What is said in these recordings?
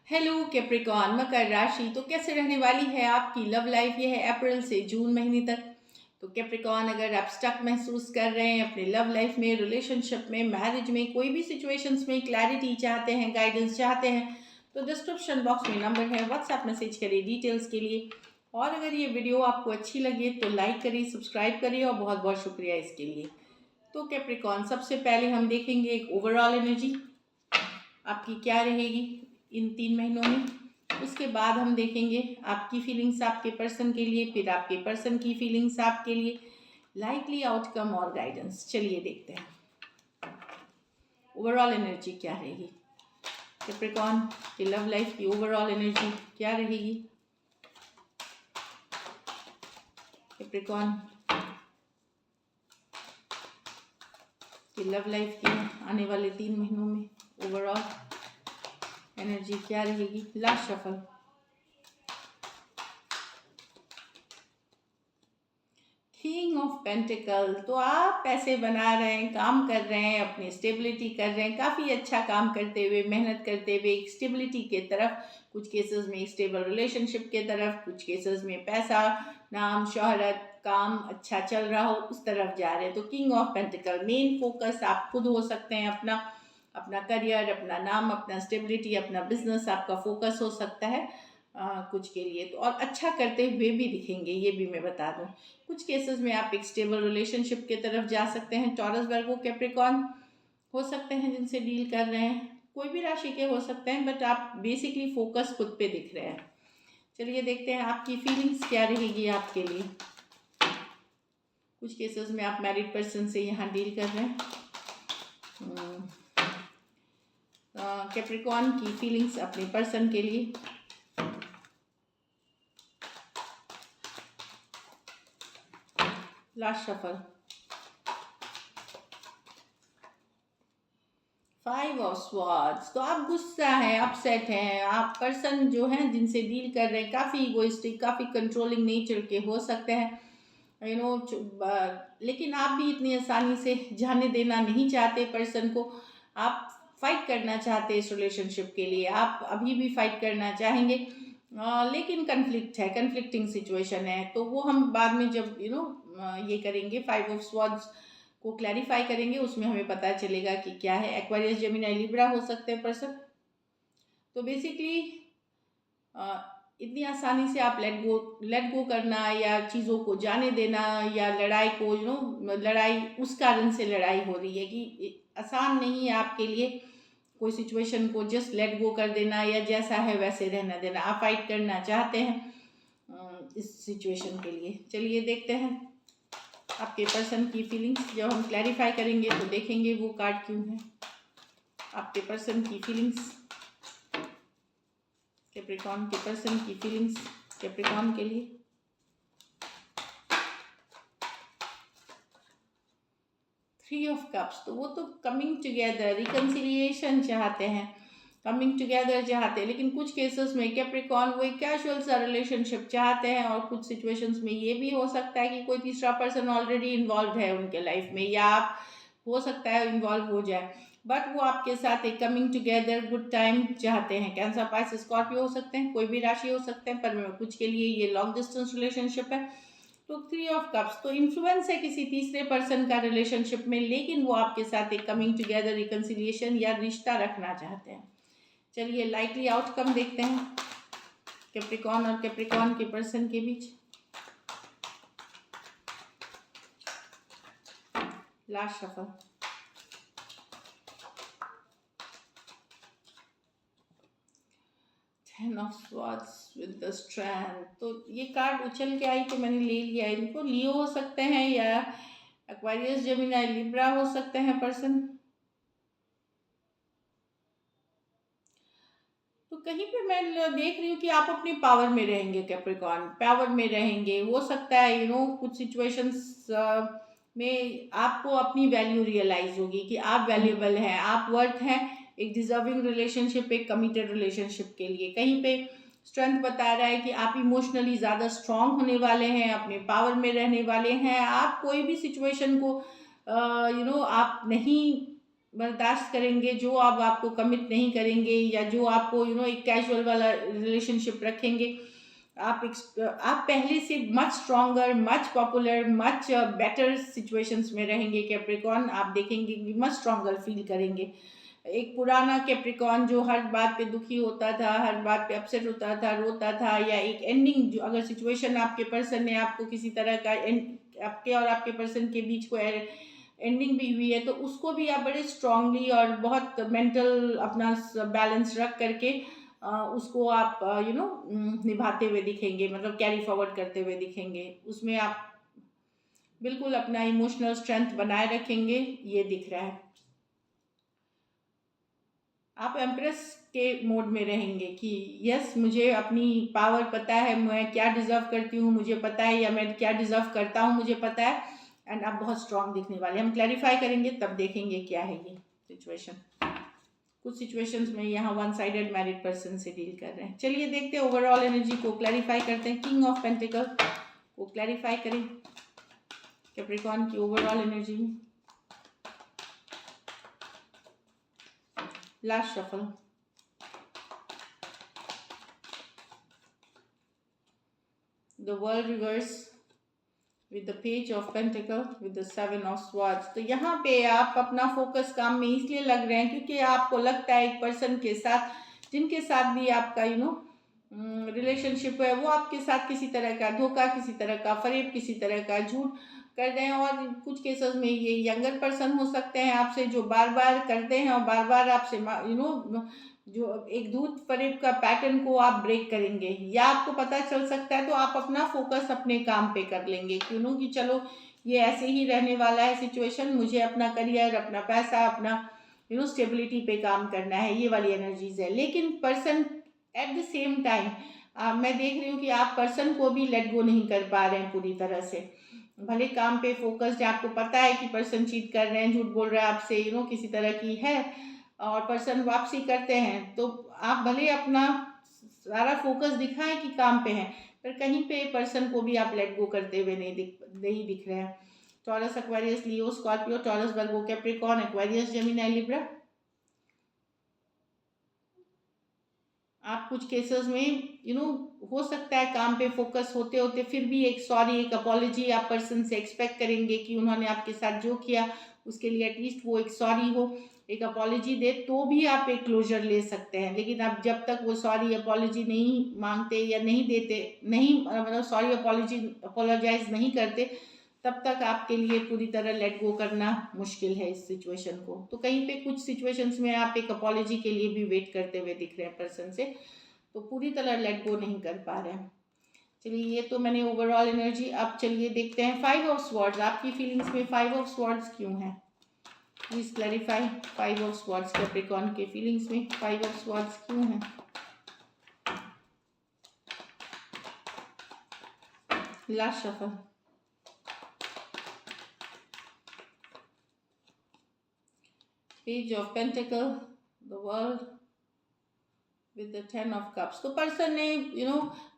Hello Capricorn मकर राशि। तो कैसे रहने वाली है आपकी लव लाइफ? ये है अप्रैल से जून महीने तक। तो कैप्रिकॉन, अगर आप स्टक महसूस कर रहे हैं अपने लव लाइफ में, रिलेशनशिप में, मैरिज में, कोई भी सिचुएशंस में क्लैरिटी चाहते हैं, गाइडेंस चाहते हैं, तो डिस्क्रिप्शन बॉक्स में नंबर है, व्हाट्सएप मैसेज करिए डिटेल्स के लिए। और अगर ये वीडियो आपको अच्छी लगे तो लाइक करिए, सब्सक्राइब करिए, और बहुत बहुत शुक्रिया इसके लिए। तो कैप्रिकॉन, सबसे पहले हम देखेंगे एक ओवरऑल एनर्जी आपकी क्या रहेगी इन 3 महीनों में। उसके बाद हम देखेंगे आपकी फीलिंग्स आपके पर्सन के लिए, फिर आपके पर्सन की फीलिंग्स आपके लिए, लाइकली आउटकम और गाइडेंस। चलिए देखते हैं ओवरऑल एनर्जी क्या रहेगी। कैप्रिकॉन की लव लाइफ की ओवरऑल एनर्जी क्या रहेगी। कैप्रिकॉन की लव लाइफ की आने वाले 3 महीनों में ओवरऑल एनर्जी क्या रहेगी। Last shuffle. King of pentacle. तो आप पैसे बना रहे हैं, काम कर रहे हैं, अपनी स्टेबिलिटी कर रहे हैं, काफ़ी अच्छा काम करते हुए, मेहनत करते हुए एक स्टेबिलिटी के तरफ, कुछ केसेस में एक स्टेबल रिलेशनशिप के तरफ, कुछ केसेस में पैसा, नाम, शोहरत, काम अच्छा चल रहा हो उस तरफ जा रहे हैं। तो king of pentacle, main focus आप खुद हो सकते हैं, अपना अपना करियर, अपना नाम, अपना स्टेबिलिटी, अपना बिजनेस आपका फोकस हो सकता है कुछ के लिए। तो और अच्छा करते हुए भी दिखेंगे, ये भी मैं बता दूं। कुछ केसेस में आप एक स्टेबल रिलेशनशिप के तरफ जा सकते हैं। टॉरस, वर्गो, कैप्रिकॉन हो सकते हैं जिनसे डील कर रहे हैं, कोई भी राशि के हो सकते हैं, बट आप बेसिकली फोकस खुद पे दिख रहे हैं। चलिए देखते हैं आपकी फीलिंग्स क्या रहेगी आपके लिए। कुछ केसेस में आप मैरिड पर्सन से यहाँ डील कर रहे हैं। कैप्रिकॉन की फीलिंग्स अपने पर्सन के लिए। Last shuffle. 5 of swords. तो आप गुस्सा हैं, अपसेट हैं, आप पर्सन जो हैं जिनसे डील कर रहे हैं काफ़ी इगोइस्टिक, काफ़ी कंट्रोलिंग नेचर के हो सकते हैं, यू नो। लेकिन आप भी इतनी आसानी से जाने देना नहीं चाहते पर्सन को। आप फाइट करना चाहते इस रिलेशनशिप के लिए, आप अभी भी फाइट करना चाहेंगे। लेकिन कन्फ्लिक्ट है, कन्फ्लिक्टिंग सिचुएशन है, तो वो हम बाद में जब ये करेंगे, 5 ऑफ स्वॉर्ड्स को क्लैरिफाई करेंगे, उसमें हमें पता चलेगा कि क्या है। एक्वेरियस, जेमिनी, लिब्रा हो सकते हैं पर्सन। तो बेसिकली इतनी आसानी से आप लेट गो करना, या चीज़ों को जाने देना, या लड़ाई को लड़ाई उस कारण से लड़ाई हो रही है कि आसान नहीं है आपके लिए कोई सिचुएशन को जस्ट लेट गो कर देना, या जैसा है वैसे रहना देना। आप फाइट करना चाहते हैं इस सिचुएशन के लिए। चलिए देखते हैं आपके पर्सन की फीलिंग्स। जब हम क्लैरिफाई करेंगे तो देखेंगे वो कार्ड क्यों है। आपके पर्सन की फीलिंग्स, कैप्रिकॉन के पर्सन की फीलिंग्स कैप्रिकॉन के लिए। Three of cups. तो वो तो कमिंग टुगेदर, रिकन्सिलिएशन चाहते हैं, कमिंग टुगेदर चाहते हैं, लेकिन कुछ केसेस में कैप्रिकॉन वो एक कैजुअल सा रिलेशनशिप चाहते हैं, और कुछ सिचुएशंस में ये भी हो सकता है कि कोई तीसरा पर्सन ऑलरेडी इन्वॉल्व है उनके लाइफ में, या आप हो सकता है इन्वॉल्व हो जाए, बट वो आपके साथ एक कमिंग टुगेदर गुड टाइम चाहते हैं। कैंसर, पाइसेस, स्कॉर्पियो हो सकते हैं, कोई भी राशि हो सकते हैं, पर कुछ के लिए ये लॉन्ग डिस्टेंस रिलेशनशिप है। तो 3 ऑफ कप्स तो इन्फ्लुएंस है किसी तीसरे पर्सन का रिलेशनशिप में, लेकिन वो आपके साथ एक कमिंग टुगेदर, रिकन्सिलिएशन या रिश्ता रखना चाहते हैं। चलिए लाइकली आउटकम देखते हैं कैप्रिकॉन और कैप्रिकॉन के पर्सन के बीच। Last shuffle. 10 of swords with the strand. तो ये कार्ड उछल के आई तो मैंने ले लिया। इनको लियो हो सकते हैं, या एक्वेरियस, जेमिनी, लिब्रा हो सकते हैं पर्सन। तो कहीं पे मैं देख रही हूँ कि आप अपनी पावर में रहेंगे कैप्रिकॉन, पावर में रहेंगे। हो सकता है कुछ सिचुएशंस में आपको अपनी वैल्यू रियलाइज होगी कि आप वैल्यूएबल हैं, आप वर्थ हैं एक डिजर्विंग रिलेशनशिप, एक कमिटेड रिलेशनशिप के लिए। कहीं पे स्ट्रेंथ बता रहा है कि आप इमोशनली ज़्यादा स्ट्रांग होने वाले हैं, अपने पावर में रहने वाले हैं। आप कोई भी सिचुएशन को आप नहीं बर्दाश्त करेंगे, जो अब आपको कमिट नहीं करेंगे या जो आपको एक कैजुअल वाला रिलेशनशिप रखेंगे, आप पहले से much stronger, much popular, much better situations में रहेंगे कैप्रिकॉर्न। आप देखेंगे कि मच स्ट्रॉन्गर फील करेंगे। एक पुराना कैप्रिकॉर्न जो हर बात पे दुखी होता था, हर बात पे अपसेट होता था, रोता था, या एक एंडिंग, जो अगर सिचुएशन आपके पर्सन ने आपको किसी तरह का आपके और आपके पर्सन के बीच को एंडिंग भी हुई है, तो उसको भी आप बड़े स्ट्रांगली और बहुत मेंटल अपना बैलेंस रख करके उसको आप निभाते हुए दिखेंगे, मतलब कैरी फॉरवर्ड करते हुए दिखेंगे। उसमें आप बिल्कुल अपना इमोशनल स्ट्रेंथ बनाए रखेंगे, ये दिख रहा है। आप एम्प्रेस के मोड में रहेंगे कि यस, मुझे अपनी पावर पता है, मैं क्या डिजर्व करती हूँ मुझे पता है, या मैं क्या डिजर्व करता हूँ मुझे पता है। एंड आप बहुत स्ट्रांग दिखने वाले। हम क्लैरिफाई करेंगे तब देखेंगे क्या है ये सिचुएशन। कुछ सिचुएशंस में यहाँ वन साइडेड मैरिड पर्सन से डील कर रहे हैं। चलिए देखते हैं, ओवरऑल एनर्जी को क्लैरिफाई करते हैं। किंग ऑफ पेंटिकल को क्लैरिफाई करें कैप्रिकॉर्न की ओवरऑल एनर्जी में। Last shuffle. The world reverse with the page of pentacle with the 7 of swords। तो यहाँ पे आप अपना फोकस काम में इसलिए लग रहे हैं क्योंकि आपको लगता है एक पर्सन के साथ, जिनके साथ भी आपका रिलेशनशिप है, वो आपके साथ किसी तरह का धोखा, किसी तरह का फरेब, किसी तरह का झूठ कर रहे हैं। और कुछ केसेस में ये यंगर पर्सन हो सकते हैं आपसे, जो बार बार करते हैं और बार बार आपसे जो एक दूध फरेब का पैटर्न को आप ब्रेक करेंगे, या आपको पता चल सकता है तो आप अपना फोकस अपने काम पे कर लेंगे, क्यों कि चलो ये ऐसे ही रहने वाला है सिचुएशन, मुझे अपना करियर, अपना पैसा, अपना स्टेबिलिटी पे काम करना है, ये वाली एनर्जीज है। लेकिन person at the same time मैं देख रही हूँ कि आप पर्सन को भी लेट गो नहीं कर पा रहे हैं पूरी तरह से। भले काम पे फोकस्ड है, आपको पता है कि पर्सन चीट कर रहे हैं, झूठ बोल रहे हैं आपसे, किसी तरह की है, और पर्सन वापसी करते हैं, तो आप भले अपना सारा फोकस दिखाएं कि काम पे हैं, पर कहीं पे पर्सन को भी आप लेट गो करते हुए नहीं दिख रहे हैं। टॉरस, एक्वेरियस, लियो, स्कॉर्पियो, टॉरस, वर्गो, कैप्रिकॉर्न, एक्वेरियस, जेमिनी, लिब्रा। आप कुछ केसेस में हो सकता है काम पे फोकस होते होते फिर भी एक सॉरी, एक अपॉलजी आप पर्सन से एक्सपेक्ट करेंगे कि उन्होंने आपके साथ जो किया उसके लिए एटलीस्ट वो एक सॉरी हो, एक अपॉलजी दे, तो भी आप एक क्लोजर ले सकते हैं। लेकिन आप जब तक वो सॉरी अपॉलजी नहीं मांगते या नहीं देते, नहीं मतलब सॉरी अपोलोजाइज नहीं करते, तब तक आपके लिए पूरी तरह लेट गो करना मुश्किल है इस सिचुएशन को। तो कहीं पे कुछ सिचुएशंस में आप एक अपॉलजी के लिए भी वेट करते हुए दिख रहे हैं पर्सन से, तो पूरी तरह लेट गो नहीं कर पा रहे हैं। चलिए, ये तो मैंने ओवरऑल एनर्जी। अब चलिए देखते हैं 5 ऑफ स्वॉर्ड्स। आपकी फीलिंग्स में 5 ऑफ स्वॉर्ड्स क्यों है? Please clarify. 5 of swords Capricorn के फीलिंग्स में 5 ऑफ स्वॉर्ड्स क्यों है? Last shuffle. Page of pentacle, the world with the 10 of cups. तो पर्सन ने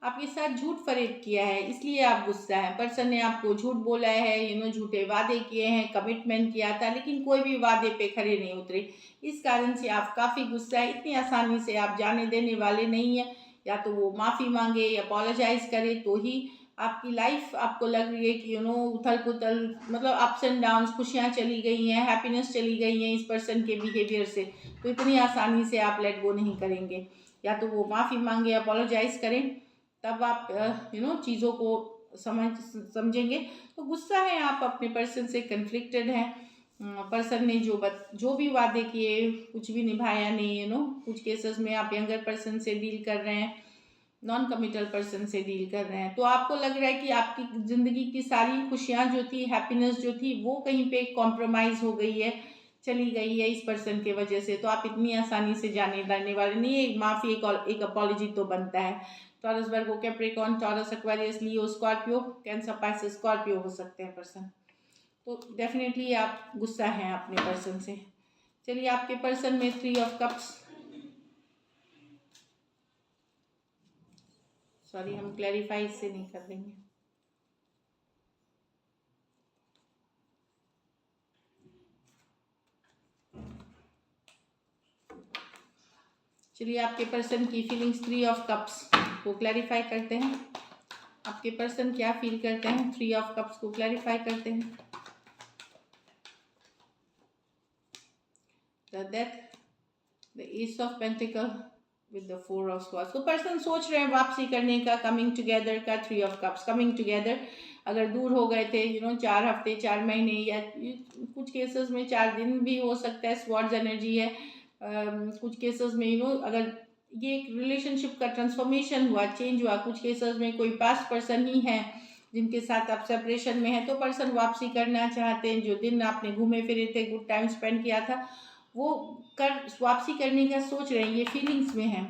आपके साथ झूठ फरेब किया है, इसलिए आप गुस्सा है। पर्सन ने आपको झूठ बोला है, झूठे वादे किए हैं, कमिटमेंट किया था, लेकिन कोई भी वादे पे खड़े नहीं उतरे। इस कारण से आप काफ़ी गुस्सा है। इतनी आसानी से आप जाने देने वाले नहीं है। या तो वो माफ़ी मांगे या अपोलोजाइज करे, तो ही आपकी लाइफ आपको लग रही है कि उथल पुथल, मतलब अप्स एंड डाउन्स, खुशियाँ चली गई हैं, हैप्पीनेस चली गई हैं इस पर्सन के बिहेवियर से। तो इतनी आसानी से आप लेट गो नहीं करेंगे। या तो वो माफ़ी मांगे, अपोलोजाइज करें, तब आप चीज़ों को समझेंगे। तो गुस्सा है, आप अपने पर्सन से कन्फ्लिक्टेड हैं। पर्सन ने जो भी वादे किए कुछ भी निभाया नहीं। कुछ केसेस में आप यंगर पर्सन से डील कर रहे हैं, नॉन कमिटल पर्सन से डील कर रहे हैं, तो आपको लग रहा है कि आपकी ज़िंदगी की सारी खुशियाँ जो थी, हैप्पीनेस जो थी, वो कहीं पे कॉम्प्रोमाइज़ हो गई है, चली गई है इस पर्सन के वजह से। तो आप इतनी आसानी से जाने लाने वाले नहीं। एक माफ़ी, एक अपॉलजी तो बनता है। टॉरस, वर्गो, कैप्रिकॉर्न, टॉरस, एक्वेरियस, लियो, स्कॉर्पियो, कैंसर, पाइसेस, स्कॉर्पियो हो सकते हैं पर्सन। तो डेफिनेटली आप गुस्सा हैं अपने पर्सन से। चलिए, आपके पर्सन में 3 ऑफ कप्स, सॉरी हम क्लैरिफाई से नहीं कर देंगे। चलिए आपके पर्सन की फीलिंग्स 3 ऑफ कप्स को क्लैरिफाई करते हैं। आपके पर्सन क्या फील करते हैं, 3 ऑफ कप्स को क्लैरिफाई करते हैं। The death, the S of pentacle with the 4 of swords. तो पर्सन सोच रहे हैं वापसी करने का, कमिंग टुगेदर का, 3 ऑफ कप्स, कमिंग टुगेदर। अगर दूर हो गए थे 4 हफ्ते 4 महीने या कुछ केसेस में 4 दिन भी हो सकता है, स्वॉर्ड्स एनर्जी है। कुछ केसेस में अगर ये एक रिलेशनशिप का ट्रांसफॉर्मेशन हुआ, चेंज हुआ, कुछ केसेस में कोई पास्ट पर्सन ही है जिनके साथ आप सेपरेशन में है, तो पर्सन वापसी करना चाहते हैं। जो दिन आपने घूमे फिरे थे, गुड टाइम स्पेंड किया था, वो वापसी करने का सोच रहे हैं, ये फीलिंग्स में है।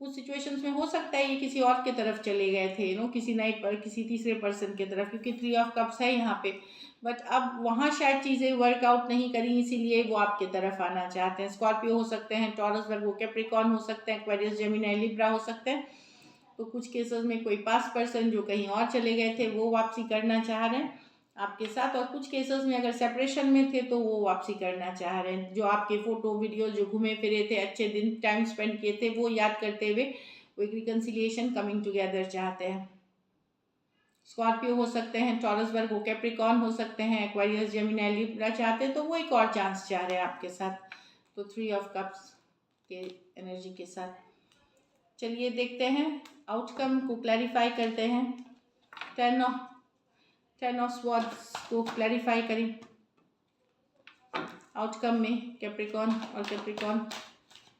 कुछ सिचुएशंस में हो सकता है ये किसी और के तरफ चले गए थे, किसी नए पर किसी तीसरे पर्सन की तरफ, क्योंकि 3 ऑफ कप्स है यहाँ पे। बट अब वहाँ शायद चीज़ें वर्कआउट नहीं करी, इसीलिए वो आपके तरफ आना चाहते हैं। स्कॉर्पियो हो सकते हैं, टॉरस, वर्गो, कैप्रिकॉर्न हो सकते हैं, एक्वेरियस, जेमिनी, लिब्रा हो सकते हैं। तो कुछ केसेस में कोई पास्ट पर्सन जो कहीं और चले गए थे वो वापसी करना चाह रहे हैं आपके साथ, और कुछ केसेस में अगर सेपरेशन में थे तो वो वापसी करना चाह रहे हैं। जो आपके फोटो वीडियो जो घूमे फिरे थे, अच्छे दिन टाइम स्पेंड किए थे, वो याद करते हुए वो एक रिकन्सिलिएशन, कमिंग टुगेदर चाहते हैं। स्कॉर्पियो हो सकते हैं, टॉरस, वर्गो, कैप्रिकॉर्न हो सकते हैं, एक्वेरियस, जेमिनी, लिब्रा चाहते हैं, तो वो एक और चांस चाह रहे हैं आपके साथ। तो 3 ऑफ कप्स के एनर्जी के साथ चलिए देखते हैं, आउटकम को क्लैरिफाई करते हैं। 10 ऑफ स्वॉर्ड्स को क्लैरिफाई करें आउटकम में, कैप्रिकॉर्न और कैप्रिकॉर्न।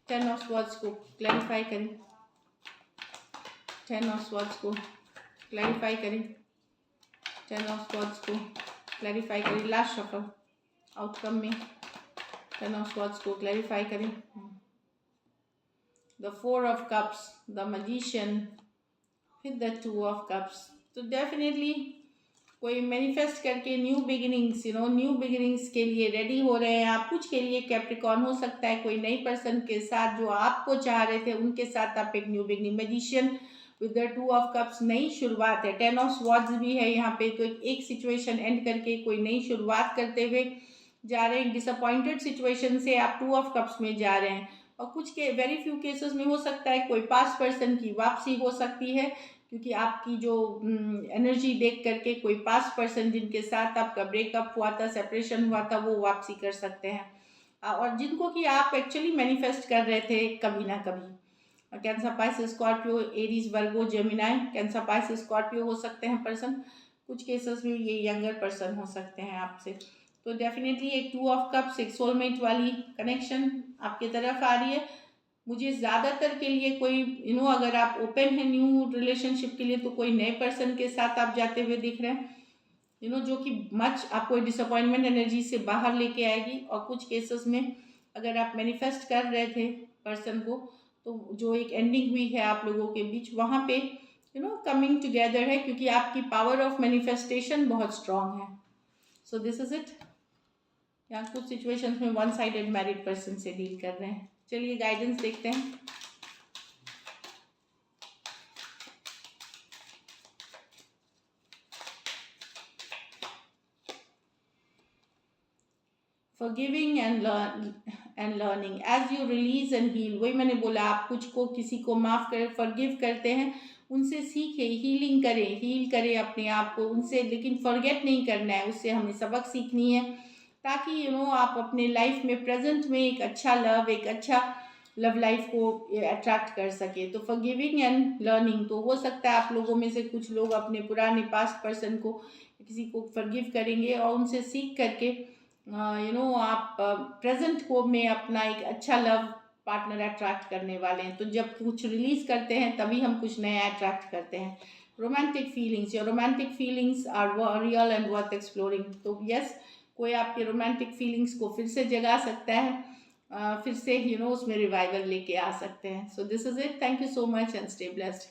10 ऑफ स्वॉर्ड्स को क्लैरिफाई करें, 10 ऑफ स्वॉर्ड्स को क्लैरिफाई करें, 10 ऑफ स्वॉर्ड्स को क्लैरिफाई करें। लास्ट शफल आउटकम में 10 ऑफ स्वॉर्ड्स को क्लैरिफाई करें। The 4 of cups, the magician with the 2 of cups। तो डेफिनेटली कोई मैनिफेस्ट करके न्यू बिगिनिंग्स, न्यू बिगिनिंग्स के लिए रेडी हो रहे हैं आप। कुछ के लिए कैप्रिकॉर्न हो सकता है, कोई नई पर्सन के साथ जो आपको चाह रहे थे उनके साथ आप एक new beginning. Magician with the 2 of cups, नई शुरुआत है। 10 ऑफ स्वॉर्ड्स भी है यहाँ पे, तो एक सिचुएशन एंड करके कोई नई शुरुआत करते हुए जा रहे हैं। डिसअपॉइंटेड सिचुएशन से आप 2 ऑफ कप्स में जा रहे हैं, और कुछ के वेरी फ्यू केसेस में हो सकता है कोई पास्ट पर्सन की वापसी हो सकती है, क्योंकि आपकी जो एनर्जी देख करके कोई पास्ट पर्सन जिनके साथ आपका ब्रेकअप हुआ था, सेपरेशन हुआ था, वो वापसी कर सकते हैं। और जिनको कि आप एक्चुअली मैनिफेस्ट कर रहे थे कभी ना कभी। कैंसर, पाइसेस, स्कॉर्पियो, एरीज, वर्गो, जेमिनी। कैंसर, पाइसेस, स्कॉर्पियो हो सकते हैं पर्सन, कुछ केसेस में ये यंगर पर्सन हो सकते हैं आपसे। तो डेफिनेटली एक 2 ऑफ कप्स, एक सोलमेट वाली कनेक्शन आपके तरफ आ रही है। मुझे ज़्यादातर के लिए कोई अगर आप ओपन है न्यू रिलेशनशिप के लिए, तो कोई नए पर्सन के साथ आप जाते हुए दिख रहे हैं, जो कि मच आपको डिसअपॉइंटमेंट एनर्जी से बाहर लेके आएगी। और कुछ केसेस में अगर आप मैनिफेस्ट कर रहे थे पर्सन को, तो जो एक एंडिंग हुई है आप लोगों के बीच, वहाँ पे कमिंग टुगेदर है, क्योंकि आपकी पावर ऑफ मैनिफेस्टेशन बहुत स्ट्रांग है। So this is it. या कुछ सिचुएशंस में वन साइडेड मैरिड पर्सन से डील कर रहे हैं। चलिए गाइडेंस देखते हैं। Forgiving and learning as you release and heal। वही मैंने बोला, आप कुछ को किसी को माफ कर फॉरगिव करते हैं, उनसे सीखें, हीलिंग करें, हील करें अपने आप को उनसे, लेकिन फॉरगेट नहीं करना है, उससे हमें सबक सीखनी है, ताकि आप अपने लाइफ में प्रेजेंट में एक अच्छा लव, एक अच्छा लव लाइफ को अट्रैक्ट कर सके। तो फॉरगिविंग एंड लर्निंग, तो हो सकता है आप लोगों में से कुछ लोग अपने पुराने पास्ट पर्सन को, किसी को फॉरगिव करेंगे और उनसे सीख करके आप प्रेजेंट को में अपना एक अच्छा लव पार्टनर अट्रैक्ट करने वाले हैं। तो जब कुछ रिलीज करते हैं तभी हम कुछ नया अट्रैक्ट करते हैं। Romantic feelings, your romantic feelings are real and worth exploring. तो यस, कोई आपके रोमांटिक फीलिंग्स को फिर से जगा सकता है, फिर से उसमें रिवाइवल लेके आ सकते हैं। So this is it. Thank you so much and stay blessed.